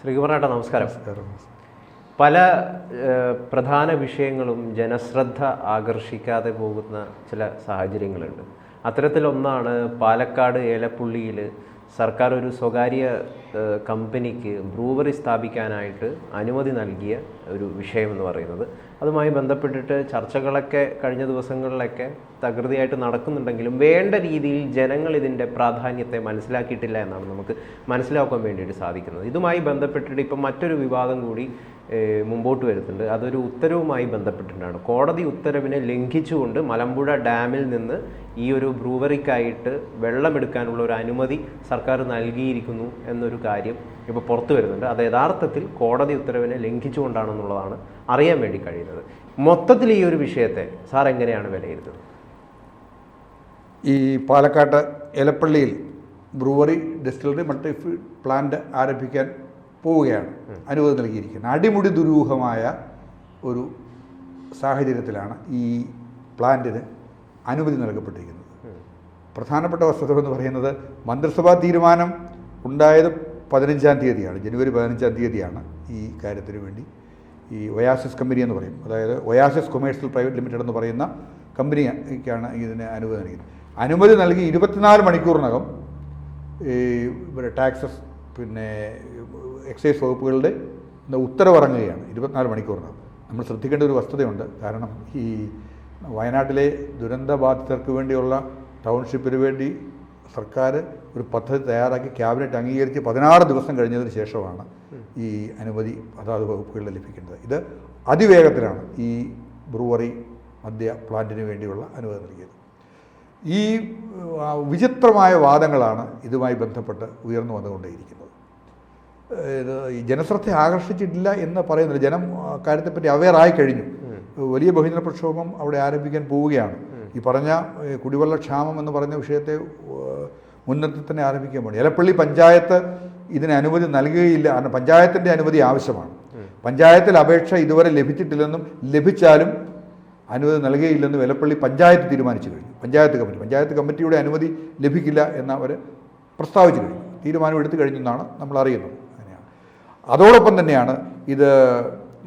ശ്രീകുമാരേട്ടാ നമസ്കാരം. പല പ്രധാന വിഷയങ്ങളും ജനശ്രദ്ധ ആകർഷിക്കാതെ പോകുന്ന ചില സാഹചര്യങ്ങളുണ്ട്. അത്തരത്തിലൊന്നാണ് പാലക്കാട് ഏലപ്പുള്ളിയിൽ സർക്കാർ ഒരു സ്വകാര്യ കമ്പനിക്ക് ബ്രൂവറി സ്ഥാപിക്കാനായിട്ട് അനുമതി നൽകിയ ഒരു വിഷയമെന്ന് പറയുന്നത്. അതുമായി ബന്ധപ്പെട്ടിട്ട് ചർച്ചകളൊക്കെ കഴിഞ്ഞ ദിവസങ്ങളിലൊക്കെ തകൃതിയായിട്ട് നടക്കുന്നുണ്ടെങ്കിലും വേണ്ട രീതിയിൽ ജനങ്ങൾ ഇതിൻ്റെ പ്രാധാന്യത്തെ മനസ്സിലാക്കിയിട്ടില്ല എന്നാണ് നമുക്ക് മനസ്സിലാക്കാൻ വേണ്ടിയിട്ട് സാധിക്കുന്നത്. ഇതുമായി ബന്ധപ്പെട്ടിട്ട് ഇപ്പം മറ്റൊരു വിവാദം കൂടി മുമ്പോട്ട് വരുന്നുണ്ട്. അതൊരു ഉത്തരവുമായി ബന്ധപ്പെട്ടിട്ടാണ്. കോടതി ഉത്തരവിനെ ലംഘിച്ചുകൊണ്ട് മലമ്പുഴ ഡാമിൽ നിന്ന് ഈ ഒരു ബ്രൂവറിക്കായിട്ട് വെള്ളമെടുക്കാനുള്ള ഒരു അനുമതി സർക്കാർ നൽകിയിരിക്കുന്നു എന്നൊരു കാര്യം ഇപ്പോൾ പുറത്തു വരുന്നുണ്ട്. അത് യഥാർത്ഥത്തിൽ കോടതി ഉത്തരവിനെ ലംഘിച്ചുകൊണ്ടാണെന്നുള്ളതാണ് അറിയാൻ വേണ്ടി കഴിയുന്നത്. മൊത്തത്തിൽ ഈ ഒരു വിഷയത്തെ സാർ എങ്ങനെയാണ് വിലയിരുത്തുന്നത്? ഈ പാലക്കാട്ട് ഏലപ്പള്ളിയിൽ ബ്രൂവറി ഡിസ്റ്റിലറി മൾട്ടിഫീഡ് പ്ലാന്റ് ആരംഭിക്കാൻ പോവുകയാണ് അനുമതി നൽകിയിരിക്കുന്നത്. അടിമുടി ദുരൂഹമായ ഒരു സാഹചര്യത്തിലാണ് ഈ പ്ലാന്റിന് അനുമതി നൽകപ്പെട്ടിരിക്കുന്നത്. പ്രധാനപ്പെട്ട വസ്തുത എന്ന് പറയുന്നത് മന്ത്രിസഭാ തീരുമാനം ഉണ്ടായത് 15-ാം തീയതിയാണ്, ജനുവരി 15-ാം തീയതിയാണ് ഈ കാര്യത്തിന് വേണ്ടി ഈ ഒയാസിസ് കമ്പനി എന്ന് പറയും, അതായത് ഒയാസിസ് കൊമേഴ്സ്യൽ പ്രൈവറ്റ് ലിമിറ്റഡ് എന്ന് പറയുന്ന കമ്പനിക്കാണ് ഇതിന് അനുമതി നൽകിയത്. അനുമതി നൽകി 24 മണിക്കൂറിനകം ഈ ടാക്സസ് എക്സൈസ് വകുപ്പുകളുടെ ഉത്തരവിറങ്ങുകയാണ്. 24 മണിക്കൂറിനകം. നമ്മൾ ശ്രദ്ധിക്കേണ്ട ഒരു വസ്തുതയുണ്ട്. കാരണം ഈ വയനാട്ടിലെ ദുരന്തബാധിതർക്ക് വേണ്ടിയുള്ള ടൗൺഷിപ്പിന് വേണ്ടി സർക്കാർ ഒരു പദ്ധതി തയ്യാറാക്കി ക്യാബിനറ്റ് അംഗീകരിച്ച് 16 ദിവസം കഴിഞ്ഞതിന് ശേഷമാണ് ഈ അനുമതി അതാത് വകുപ്പുകളിൽ ലഭിക്കേണ്ടത്. ഇത് അതിവേഗത്തിലാണ് ഈ ബ്രൂവറി മദ്യ പ്ലാന്റിന് വേണ്ടിയുള്ള അനുമതി നൽകിയത്. ഈ വിചിത്രമായ വാദങ്ങളാണ് ഇതുമായി ബന്ധപ്പെട്ട് ഉയർന്നു വന്നുകൊണ്ടേയിരിക്കുന്നത്. ഇത് ഈ ജനശ്രദ്ധ ആകർഷിച്ചിട്ടില്ല എന്ന് പറയുന്നത്. ജനം കാര്യത്തെപ്പറ്റി അവെയറായി കഴിഞ്ഞു. വലിയ ബഹുജന പ്രക്ഷോഭം അവിടെ ആരംഭിക്കാൻ പോവുകയാണ്. ഈ പറഞ്ഞ കുടിവെള്ളക്ഷാമം എന്ന് പറഞ്ഞ വിഷയത്തെ മുൻനിർത്തി തന്നെ ആരംഭിക്കാൻ പോകണം. ഏലപ്പള്ളി പഞ്ചായത്ത് ഇതിന് അനുമതി നൽകുകയില്ല. കാരണം പഞ്ചായത്തിൻ്റെ അനുമതി ആവശ്യമാണ്. പഞ്ചായത്തിൽ അപേക്ഷ ഇതുവരെ ലഭിച്ചിട്ടില്ലെന്നും ലഭിച്ചാലും അനുമതി നൽകുകയില്ലെന്നും ഏലപ്പള്ളി പഞ്ചായത്ത് തീരുമാനിച്ചു കഴിഞ്ഞു. പഞ്ചായത്ത് കമ്മിറ്റിയുടെ അനുമതി ലഭിക്കില്ല എന്ന് അവർ പ്രസ്താവിച്ചു കഴിഞ്ഞു. തീരുമാനം എടുത്തു കഴിഞ്ഞെന്നാണ് നമ്മൾ അറിയുന്നത്. അങ്ങനെയാണ്. അതോടൊപ്പം തന്നെയാണ് ഇത്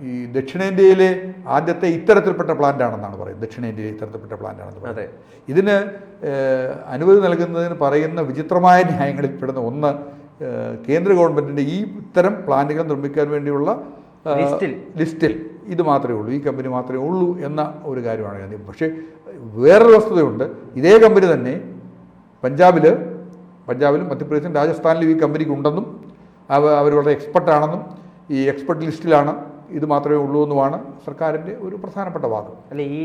ഈ ദക്ഷിണേന്ത്യയിലെ ആദ്യത്തെ ഇത്തരത്തിൽപ്പെട്ട പ്ലാന്റാണെന്നാണ് പറയുന്നത്. ദക്ഷിണേന്ത്യയിലെ ഇത്തരത്തിൽപ്പെട്ട പ്ലാന്റാണെന്ന് പറയുന്നത്. ഇതിന് അനുമതി നൽകുന്നതിന് പറയുന്ന വിചിത്രമായ ന്യായങ്ങളിൽ പെടുന്ന ഒന്ന്, കേന്ദ്ര ഗവൺമെൻറ്റിൻ്റെ ഈ ഇത്തരം പ്ലാന്റുകൾ നിർമ്മിക്കാൻ വേണ്ടിയുള്ള ലിസ്റ്റിൽ ഇത് മാത്രമേ ഉള്ളൂ, ഈ കമ്പനി മാത്രമേ ഉള്ളൂ എന്ന ഒരു കാര്യമാണ്. പക്ഷേ വേറൊരു വസ്തുതയുണ്ട്. ഇതേ കമ്പനി തന്നെ പഞ്ചാബിലും മധ്യപ്രദേശിലും രാജസ്ഥാനിലും ഈ കമ്പനിക്ക് ഉണ്ടെന്നും അവർ വളരെ എക്സ്പെർട്ടാണെന്നും ഈ എക്സ്പെർട്ട് ലിസ്റ്റിലാണ് ഇത് മാത്രമേ ഉള്ളൂ എന്നുമാണ് സർക്കാരിൻ്റെ ഒരു പ്രധാനപ്പെട്ട വാദം. അല്ല, ഈ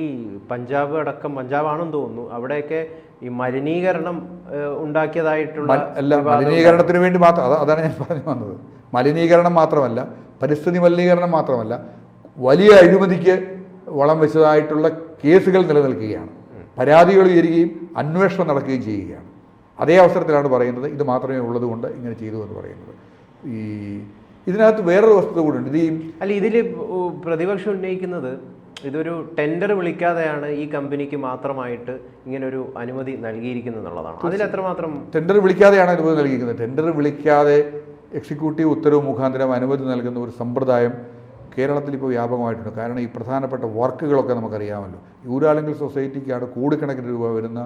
പഞ്ചാബാണെന്ന് തോന്നുന്നു, അവിടെയൊക്കെ ഈ മലിനീകരണം ഉണ്ടാക്കിയതായിട്ടുള്ള മലിനീകരണത്തിന് വേണ്ടി മാത്രം, അതാണ് ഞാൻ പറഞ്ഞു വന്നത്. മലിനീകരണം മാത്രമല്ല, പരിസ്ഥിതി മലിനീകരണം മാത്രമല്ല, വലിയ അഴിമതിക്ക് വളം വെച്ചതായിട്ടുള്ള കേസുകൾ നിലനിൽക്കുകയാണ്. പരാതികൾ ഉയരുകയും അന്വേഷണം നടക്കുകയും ചെയ്യുകയാണ്. അതേ അവസരത്തിലാണ് പറയുന്നത് ഇത് മാത്രമേ ഉള്ളതുകൊണ്ട് ഇങ്ങനെ ചെയ്തു എന്ന് പറയുന്നത്. ഇതിനകത്ത് വേറൊരു വസ്തുത കൂടെ ഉണ്ട്. ഇതിൽ പ്രതിപക്ഷം ഉന്നയിക്കുന്നത് ഇതൊരു ടെൻഡർ വിളിക്കാതെയാണ് ഈ കമ്പനിക്ക് മാത്രമായിട്ട് ഇങ്ങനൊരു അനുമതി നൽകിയിരിക്കുന്നത് എന്നുള്ളതാണ്. അതിലെത്രമാത്രം ടെൻഡർ വിളിക്കാതെയാണ് അനുമതി നൽകിയിരിക്കുന്നത്? ടെൻഡർ വിളിക്കാതെ എക്സിക്യൂട്ടീവ് ഉത്തരവ് മുഖാന്തരം അനുമതി നൽകുന്ന ഒരു സമ്പ്രദായം കേരളത്തിൽ ഇപ്പോൾ വ്യാപകമായിട്ടുണ്ട്. കാരണം ഈ പ്രധാനപ്പെട്ട വർക്കുകളൊക്കെ നമുക്കറിയാമല്ലോ. യൂരാലിംഗൽ സൊസൈറ്റിക്കാണ് കോടിക്കണക്കിന് രൂപ വരുന്ന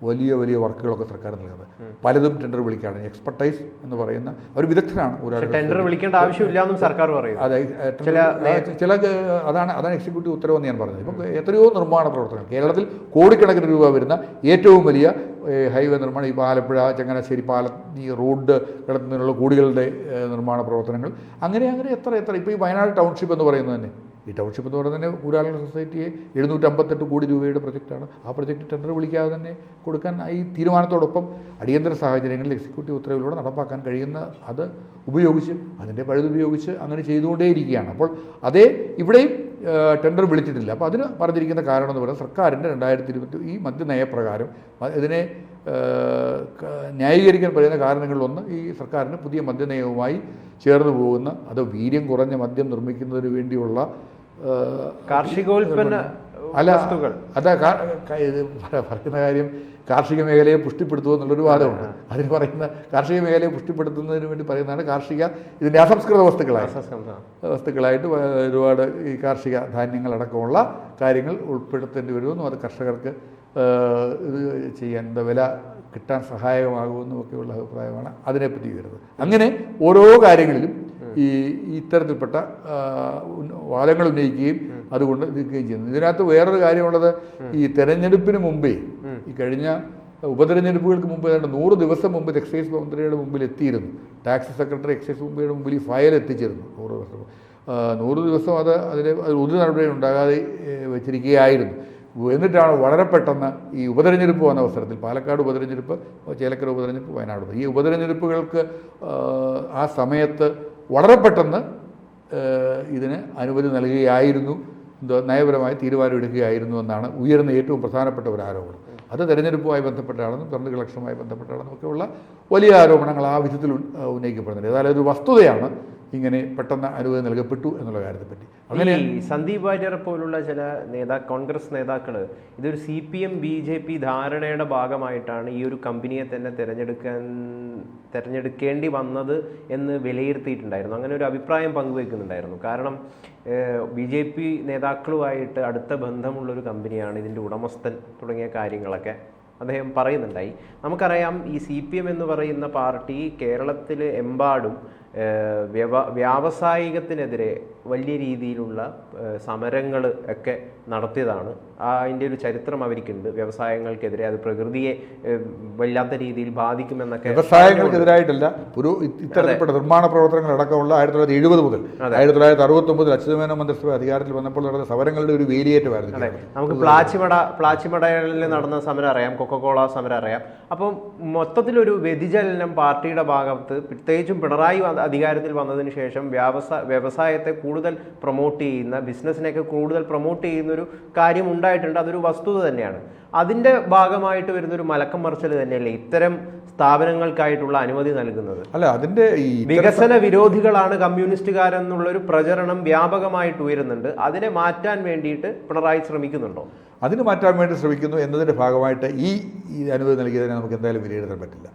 വലിയ വലിയ വർക്കുകളൊക്കെ സർക്കാർ നൽകുന്നത്. പലതും ടെൻഡർ വിളിക്കാണ്. എക്സ്പെർട്ടൈസ് എന്ന് പറയുന്ന ഒരു വിദഗ്ധനാണ്. ടെൻഡർ വിളിക്കേണ്ട ആവശ്യമില്ലാന്നും സർക്കാർ പറയും. അതെ, ചില അതാണ് എക്സിക്യൂട്ടീവ് ഉത്തരവെന്ന് ഞാൻ പറഞ്ഞത്. ഇപ്പം എത്രയോ നിർമ്മാണ പ്രവർത്തനങ്ങൾ കേരളത്തിൽ കോടിക്കണക്കിന് രൂപ വരുന്ന ഏറ്റവും വലിയ ഹൈവേ നിർമ്മാണം, ഈ ആലപ്പുഴ ചങ്ങനാശ്ശേരി പാലം, ഈ റോഡ് കിടത്തുന്നതിനുള്ള കൂടികളുടെ നിർമ്മാണ പ്രവർത്തനങ്ങൾ, അങ്ങനെ എത്ര ഇപ്പോൾ ഈ വയനാട് ടൗൺഷിപ്പ് എന്ന് പറയുന്നത് തന്നെ, ഈ ടൗൺഷിപ്പ് എന്ന് പറയുന്നത് തന്നെ ഊരാളുടെ സൊസൈറ്റിയെ 758 കോടി രൂപയുടെ പ്രൊജക്റ്റാണ്. ആ പ്രൊജക്റ്റ് ടെൻഡർ വിളിക്കാതെ തന്നെ കൊടുക്കാൻ ഈ തീരുമാനത്തോടൊപ്പം അടിയന്തര സാഹചര്യങ്ങളിൽ എക്സിക്യൂട്ടീവ് ഉത്തരവിലൂടെ നടപ്പാക്കാൻ കഴിയുന്ന അത് ഉപയോഗിച്ച്, അതിൻ്റെ പഴുതുപയോഗിച്ച് അങ്ങനെ ചെയ്തുകൊണ്ടേയിരിക്കുകയാണ്. അപ്പോൾ അതേ ഇവിടെയും ടെൻഡർ വിളിച്ചിട്ടില്ല. അപ്പോൾ അതിന് പറഞ്ഞിരിക്കുന്ന കാരണം എന്ന് പറയുന്നത് സർക്കാരിൻ്റെ 2020 ഈ മദ്യനയപ്രകാരം ഇതിനെ ന്യായീകരിക്കാൻ പറയുന്ന കാരണങ്ങളിലൊന്ന് ഈ സർക്കാരിന് പുതിയ മദ്യനയവുമായി ചേർന്ന് പോകുന്ന, അത് വീര്യം കുറഞ്ഞ മദ്യം നിർമ്മിക്കുന്നതിന് വേണ്ടിയുള്ള കാർഷികോൽപ്പന്ന വസ്തുക്കൾ. അതാ ഇത് പറയുന്ന കാര്യം കാർഷിക മേഖലയെ പുഷ്ടിപ്പെടുത്തുക എന്നുള്ളൊരു വാദമുണ്ട്. അതിന് പറയുന്ന കാർഷിക മേഖലയെ പുഷ്ടിപ്പെടുത്തുന്നതിന് വേണ്ടി പറയുന്നതാണ് ഇതിൻ്റെ അസംസ്കൃത വസ്തുക്കളായിട്ട് ഒരുപാട് ഈ കാർഷിക ധാന്യങ്ങളടക്കമുള്ള കാര്യങ്ങൾ ഉൾപ്പെടുത്തേണ്ടി വരുമെന്നും അത് കർഷകർക്ക് ഇത് ചെയ്യാൻ വില കിട്ടാൻ സഹായകമാകുമെന്നും ഒക്കെയുള്ള അഭിപ്രായമാണ് അതിനെപ്പറ്റി വരുന്നത്. അങ്ങനെ ഓരോ കാര്യങ്ങളിലും ഇത്തരത്തിൽപ്പെട്ട വാദങ്ങൾ ഉന്നയിക്കുകയും അതുകൊണ്ട് നിൽക്കുകയും ചെയ്യുന്നു. ഇതിനകത്ത് വേറൊരു കാര്യമുള്ളത്, ഈ തെരഞ്ഞെടുപ്പിന് മുമ്പേ, ഈ കഴിഞ്ഞ ഉപതെരഞ്ഞെടുപ്പുകൾക്ക് മുമ്പ് 100 ദിവസം മുമ്പ് എക്സൈസ് മന്ത്രിയുടെ മുമ്പിൽ എത്തിയിരുന്നു. ടാക്സ് സെക്രട്ടറി എക്സൈസ് മന്ത്രിയുടെ മുമ്പിൽ ഈ ഫയൽ എത്തിച്ചിരുന്നു. 100 ദിവസം അതിന് ഒരു നടപടി ഉണ്ടാകാതെ വെച്ചിരിക്കുകയായിരുന്നു. എന്നിട്ടാണ് വളരെ പെട്ടെന്ന് ഈ ഉപതെരഞ്ഞെടുപ്പ് വന്ന അവസരത്തിൽ, പാലക്കാട് ഉപതെരഞ്ഞെടുപ്പ്, ചേലക്കര ഉപതെരഞ്ഞെടുപ്പ്, വയനാട്, ഈ ഉപതെരഞ്ഞെടുപ്പുകൾക്ക് ആ സമയത്ത് വളരെ പെട്ടെന്ന് ഇതിന് അനുമതി നൽകുകയായിരുന്നു, നയപരമായി തീരുമാനമെടുക്കുകയായിരുന്നു എന്നാണ് ഉയർന്ന ഏറ്റവും പ്രധാനപ്പെട്ട ഒരു ആരോപണം. അത് തെരഞ്ഞെടുപ്പുമായി ബന്ധപ്പെട്ടാണെന്നും ഫണ്ട് കളക്ഷനുമായി ബന്ധപ്പെട്ടാണെന്നും ഒക്കെയുള്ള വലിയ ആരോപണങ്ങൾ ആ വിധത്തിൽ ഉന്നയിക്കപ്പെടുന്നുണ്ട്. ഏതായാലും ഒരു വസ്തുതയാണ് ഇങ്ങനെ പെട്ടെന്ന് അനുമതി നൽകപ്പെട്ടു എന്നുള്ള കാര്യത്തെപ്പറ്റി. അങ്ങനെ സന്ദീപ് വാര്യർ പോലുള്ള ചില കോൺഗ്രസ് നേതാക്കൾ ഇതൊരു CPM BJP ധാരണയുടെ ഭാഗമായിട്ടാണ് ഈ ഒരു കമ്പനിയെ തന്നെ തിരഞ്ഞെടുക്കേണ്ടി വന്നത് എന്ന് വിലയിരുത്തിയിട്ടുണ്ടായിരുന്നു. അങ്ങനെ ഒരു അഭിപ്രായം പങ്കുവെക്കുന്നുണ്ടായിരുന്നു. കാരണം BJP നേതാക്കളുമായിട്ട് അടുത്ത ബന്ധമുള്ളൊരു കമ്പനിയാണ്, ഇതിൻ്റെ ഉടമസ്ഥൻ തുടങ്ങിയ കാര്യങ്ങളൊക്കെ അദ്ദേഹം പറയുന്നുണ്ടായി. നമുക്കറിയാം, ഈ CPM എന്ന് പറയുന്ന പാർട്ടി കേരളത്തിൽ എമ്പാടും വ്യാവസായികത്തിനെതിരെ വലിയ രീതിയിലുള്ള സമരങ്ങൾ ഒക്കെ നടത്തിയതാണ്. അതിൻ്റെ ഒരു ചരിത്രം അവർക്കുണ്ട്. വ്യവസായങ്ങൾക്കെതിരെ, അത് പ്രകൃതിയെ വല്ലാത്ത രീതിയിൽ ബാധിക്കുമെന്നൊക്കെ. വ്യവസായങ്ങൾക്കെതിരായിട്ടല്ല, ഒരു ഇത്തരത്തിൽപ്പെട്ട നിർമ്മാണ പ്രവർത്തനങ്ങൾ അടക്കമുള്ള 1970 മുതൽ 1969 അച്യുതമേനോൻ മന്ത്രിസഭ അധികാരത്തിൽ വന്നപ്പോൾ നടന്ന സമരങ്ങളുടെ ഒരു വേലിയേറ്റമായിരുന്നു. നമുക്ക് പ്ലാച്ചിമടയിൽ നടന്ന സമരം അറിയാം, കൊക്കക്കോള സമരം അറിയാം. അപ്പം മൊത്തത്തിലൊരു വ്യതിചലനം പാർട്ടിയുടെ ഭാഗത്ത്, പ്രത്യേകിച്ചും പിണറായി അധികാരത്തിൽ വന്നതിന് ശേഷം വ്യവസായത്തെ കൂടുതൽ പ്രൊമോട്ട് ചെയ്യുന്ന, ബിസിനസ്സിനെയൊക്കെ കൂടുതൽ പ്രൊമോട്ട് ചെയ്യുന്നൊരു കാര്യം ഉണ്ടായിട്ടുണ്ട്. അതൊരു വസ്തുത തന്നെയാണ്. അതിൻ്റെ ഭാഗമായിട്ട് വരുന്നൊരു മലക്കം മറിച്ചൽ തന്നെയല്ലേ ഇത്തരം സ്ഥാപനങ്ങൾക്കായിട്ടുള്ള അനുമതി നൽകുന്നത്? അല്ല, അതിൻ്റെ വികസന വിരോധികളാണ് കമ്മ്യൂണിസ്റ്റുകാരെന്നുള്ളൊരു പ്രചരണം വ്യാപകമായിട്ട് ഉയരുന്നുണ്ട്. അതിനെ മാറ്റാൻ വേണ്ടിയിട്ട് പിണറായി ശ്രമിക്കുന്നുണ്ടോ? അതിന് മാറ്റാൻ വേണ്ടി ശ്രമിക്കുന്നു എന്നതിൻ്റെ ഭാഗമായിട്ട് ഈ അനുമതി നൽകിയതിനെ നമുക്ക് എന്തായാലും വിലയിരുത്താൻ പറ്റില്ല.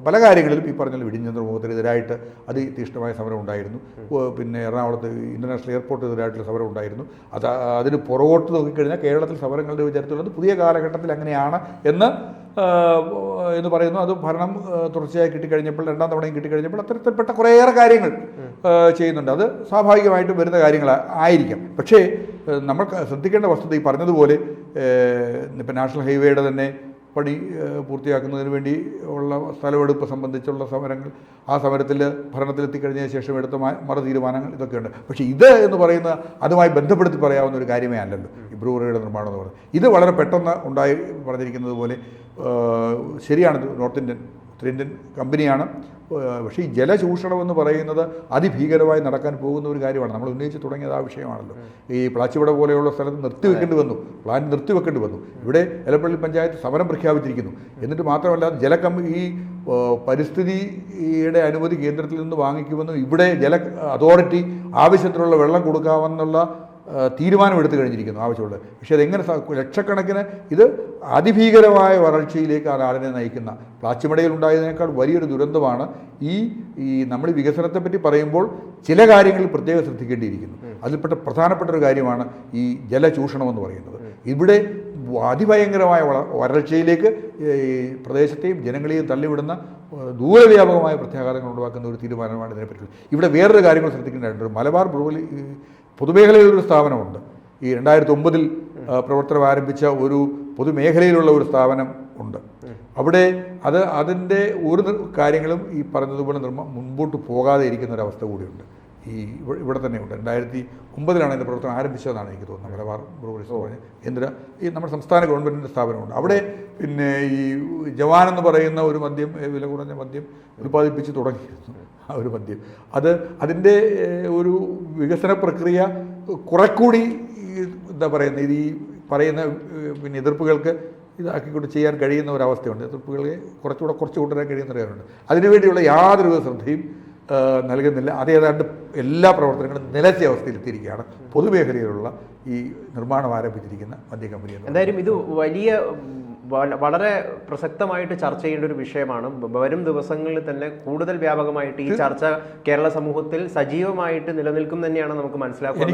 പല കാര്യങ്ങളിലും ഈ പറഞ്ഞ ഇടിഞ്ഞ മുഖത്തിനെതിരായിട്ട് അതിതീഷ്ണമായ സമരം ഉണ്ടായിരുന്നു. പിന്നെ എറണാകുളത്ത് ഇൻ്റർനാഷണൽ എയർപോർട്ടിനെതിരായിട്ടുള്ള സമരം ഉണ്ടായിരുന്നു. അതിന് പുറകോട്ട് നോക്കിക്കഴിഞ്ഞാൽ കേരളത്തിൽ സമരങ്ങളുടെ വിചാരത്തിലുള്ളത് പുതിയ കാലഘട്ടത്തിൽ അങ്ങനെയാണ് എന്ന് പറയുന്നു. അത് ഭരണം തുടർച്ചയായി കിട്ടിക്കഴിഞ്ഞപ്പോൾ, 2ാം തവണയും കിട്ടിക്കഴിഞ്ഞപ്പോൾ അത്തരത്തിൽപ്പെട്ട കുറേയേറെ കാര്യങ്ങൾ ചെയ്യുന്നുണ്ട്. അത് സ്വാഭാവികമായിട്ടും വരുന്ന കാര്യങ്ങളായിരിക്കാം. പക്ഷേ നമ്മൾ ശ്രദ്ധിക്കേണ്ട വസ്തുത, ഈ പറഞ്ഞതുപോലെ ഇപ്പം നാഷണൽ ഹൈവേയുടെ തന്നെ പണി പൂർത്തിയാക്കുന്നതിന് വേണ്ടി ഉള്ള സ്ഥലമെടുപ്പ് സംബന്ധിച്ചുള്ള സമരങ്ങൾ, ആ സമരത്തിൽ ഭരണത്തിലെത്തിക്കഴിഞ്ഞതിന് ശേഷം എടുത്ത മറു തീരുമാനങ്ങൾ, ഇതൊക്കെയുണ്ട്. പക്ഷേ ഇത് എന്ന് പറയുന്ന അതുമായി ബന്ധപ്പെടുത്തി പറയാവുന്ന ഒരു കാര്യമേ അല്ലല്ലോ ഈ ബ്രൂവറിയുടെ നിർമ്മാണം എന്ന് പറയുന്നത്. ഇത് വളരെ പെട്ടെന്ന് ഉണ്ടായി പറഞ്ഞിരിക്കുന്നത് പോലെ ശരിയാണ്, ഉത്തരേന്ത്യൻ കമ്പനിയാണ്. പക്ഷേ ഈ ജലചൂഷണം എന്ന് പറയുന്നത് അതിഭീകരമായി നടക്കാൻ പോകുന്ന ഒരു കാര്യമാണ്. നമ്മൾ ഉന്നയിച്ച് തുടങ്ങിയത് ആ വിഷയമാണല്ലോ. ഈ പ്ലാച്ചിമട പോലെയുള്ള സ്ഥലത്ത് നിർത്തിവെക്കേണ്ടി വന്നു, പ്ലാന്റ് നിർത്തിവെക്കേണ്ടി വന്നു. ഇവിടെ എലപ്പള്ളി പഞ്ചായത്ത് സമരം പ്രഖ്യാപിച്ചിരിക്കുന്നു. എന്നിട്ട് മാത്രമല്ല, ഈ പരിസ്ഥിതിയുടെ അനുമതി കേന്ദ്രത്തിൽ നിന്ന് വാങ്ങിക്കുമെന്നും ഇവിടെ അതോറിറ്റി ആവശ്യത്തിനുള്ള വെള്ളം കൊടുക്കാമെന്നുള്ള തീരുമാനമെടുത്തു കഴിഞ്ഞിരിക്കുന്നു ആവശ്യമുള്ളത്. പക്ഷേ അതെങ്ങനെ ലക്ഷക്കണക്കിന് ഇത് അതിഭീകരമായ വരൾച്ചയിലേക്ക് ആ നാടിനെ നയിക്കുന്ന, പ്ലാച്ചിമടയിൽ ഉണ്ടായതിനേക്കാൾ വലിയൊരു ദുരന്തമാണ് ഈ നമ്മൾ വികസനത്തെപ്പറ്റി പറയുമ്പോൾ ചില കാര്യങ്ങളിൽ പ്രത്യേകം ശ്രദ്ധിക്കേണ്ടിയിരിക്കുന്നു. അതിൽപ്പെട്ട പ്രധാനപ്പെട്ട ഒരു കാര്യമാണ് ഈ ജലചൂഷണം എന്ന് പറയുന്നത്. ഇവിടെ അതിഭയങ്കരമായ വരൾച്ചയിലേക്ക് പ്രദേശത്തെയും ജനങ്ങളെയും തള്ളിവിടുന്ന ദൂരവ്യാപകമായ പ്രത്യാഘാതങ്ങൾ ഉണ്ടാക്കുന്ന ഒരു തീരുമാനമാണ് ഇതിനെപ്പറ്റി. ഇവിടെ വേറൊരു കാര്യങ്ങൾ ശ്രദ്ധിക്കേണ്ടതായിട്ടുണ്ട്. മലബാർ ബ്രൂവറി പൊതുമേഖലയിലൊരു സ്ഥാപനമുണ്ട്. ഈ 2009 പ്രവർത്തനം ആരംഭിച്ച ഒരു പൊതുമേഖലയിലുള്ള ഒരു സ്ഥാപനം ഉണ്ട്. അവിടെ അതിൻ്റെ ഒരു കാര്യങ്ങളും ഈ പറഞ്ഞതുപോലെ മുൻപോട്ട് പോകാതെ ഇരിക്കുന്ന ഒരവസ്ഥ കൂടിയുണ്ട്. ഇവിടെ തന്നെയുണ്ട്. 2009 അതിൻ്റെ പ്രവർത്തനം ആരംഭിച്ചതെന്നാണ് എനിക്ക് തോന്നുന്നത്. മലബാർ ബ്രൂവറീസ് പറഞ്ഞ് നമ്മുടെ സംസ്ഥാന ഗവൺമെൻറ്റിൻ്റെ സ്ഥാപനമുണ്ട്. അവിടെ പിന്നെ ഈ ജവാൻ എന്ന് പറയുന്ന ഒരു മദ്യം, വില കുറഞ്ഞ മദ്യം ഉൽപ്പാദിപ്പിച്ച് തുടങ്ങിയിരുന്നു. ആ ഒരു മദ്യം അതിൻ്റെ ഒരു വികസന പ്രക്രിയ കുറെക്കൂടി എന്താ പറയുന്നത്, ഈ പറയുന്ന പിന്നെ എതിർപ്പുകൾക്ക് ഇതാക്കിക്കൊണ്ട് ചെയ്യാൻ കഴിയുന്ന ഒരവസ്ഥയുണ്ട്. എതിർപ്പുകളെ കുറച്ച് കൊണ്ടുവരാൻ കഴിയുന്ന ഒരു കാര്യമുണ്ട്. അതിനുവേണ്ടിയുള്ള യാതൊരു ശ്രദ്ധയും നൽകുന്നില്ല. അത് ഏതാണ്ട് എല്ലാ പ്രവർത്തനങ്ങളും നിലച്ച അവസ്ഥയിലെത്തിയിരിക്കുകയാണ് പൊതുമേഖലയിലുള്ള ഈ നിർമ്മാണം ആരംഭിച്ചിരിക്കുന്ന മദ്യ കമ്പനി. എന്തായാലും ഇത് വലിയ വളരെ പ്രസക്തമായിട്ട് ചർച്ച ചെയ്യേണ്ട ഒരു വിഷയമാണ്. വരും ദിവസങ്ങളിൽ തന്നെ കൂടുതൽ വ്യാപകമായിട്ട് ഈ ചർച്ച കേരള സമൂഹത്തിൽ സജീവമായിട്ട് നിലനിൽക്കും തന്നെയാണ് നമുക്ക് മനസ്സിലാക്കാൻ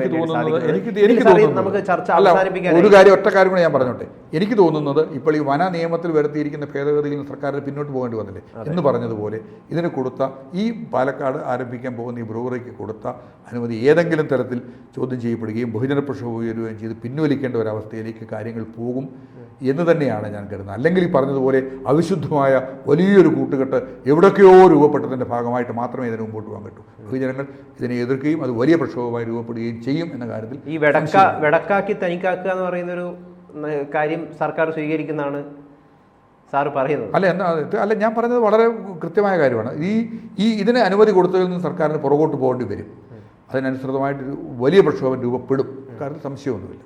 നമുക്ക് ചർച്ച അവസാനിപ്പിക്കാൻ. ഒരു കാര്യം, ഒറ്റ കാര്യം കൂടെ ഞാൻ പറഞ്ഞോട്ടെ. എനിക്ക് തോന്നുന്നത് ഇപ്പോൾ ഈ വന നിയമത്തിൽ വരുത്തിയിരിക്കുന്ന ഭേദഗതിയിൽ സർക്കാരിന് പിന്നോട്ട് പോകേണ്ടി വന്നില്ലേ എന്ന് പറഞ്ഞതുപോലെ ഇതിന് കൊടുത്ത ഈ പാലക്കാട് ആരംഭിക്കാൻ പോകുന്ന ഈ ബ്രൂവറിക്ക് കൊടുത്ത അനുമതി ഏതെങ്കിലും തരത്തിൽ ചോദ്യം ചെയ്യപ്പെടുകയും ബഹുജന പ്രക്ഷോഭം ഉയരുകയും ചെയ്ത് പിൻവലിക്കേണ്ട ഒരവസ്ഥയിലേക്ക് കാര്യങ്ങൾ പോകും എന്ന് തന്നെയാണ് ഞാൻ കരുതുന്നത്. അല്ലെങ്കിൽ ഈ പറഞ്ഞതുപോലെ അവിശുദ്ധമായ വലിയൊരു കൂട്ടുകെട്ട് എവിടൊക്കെയോ രൂപപ്പെട്ടതിൻ്റെ ഭാഗമായിട്ട് മാത്രമേ ഇതിന് മുമ്പോട്ട് പോകാൻ പറ്റൂ. ബഹുജനങ്ങൾ ഇതിനെ എതിർക്കുകയും അത് വലിയ പ്രക്ഷോഭമായി രൂപപ്പെടുകയും ചെയ്യും എന്ന കാര്യത്തിൽ ഈ വെടക്കാക്കി തനിക്കാക്കുക എന്ന് പറയുന്നൊരു കാര്യം സർക്കാർ സ്വീകരിക്കുന്നതാണ് സാറ് പറയുന്നത്. അല്ല ഞാൻ പറഞ്ഞത് വളരെ കൃത്യമായ കാര്യമാണ്. ഇതിന് അനുമതി കൊടുത്തതിൽ നിന്ന് സർക്കാരിന് പുറകോട്ട് പോകേണ്ടി വരും. അതിനനുസൃതമായിട്ടൊരു വലിയ പ്രക്ഷോഭം രൂപപ്പെടും. കാര്യത്തിൽ സംശയമൊന്നുമില്ല.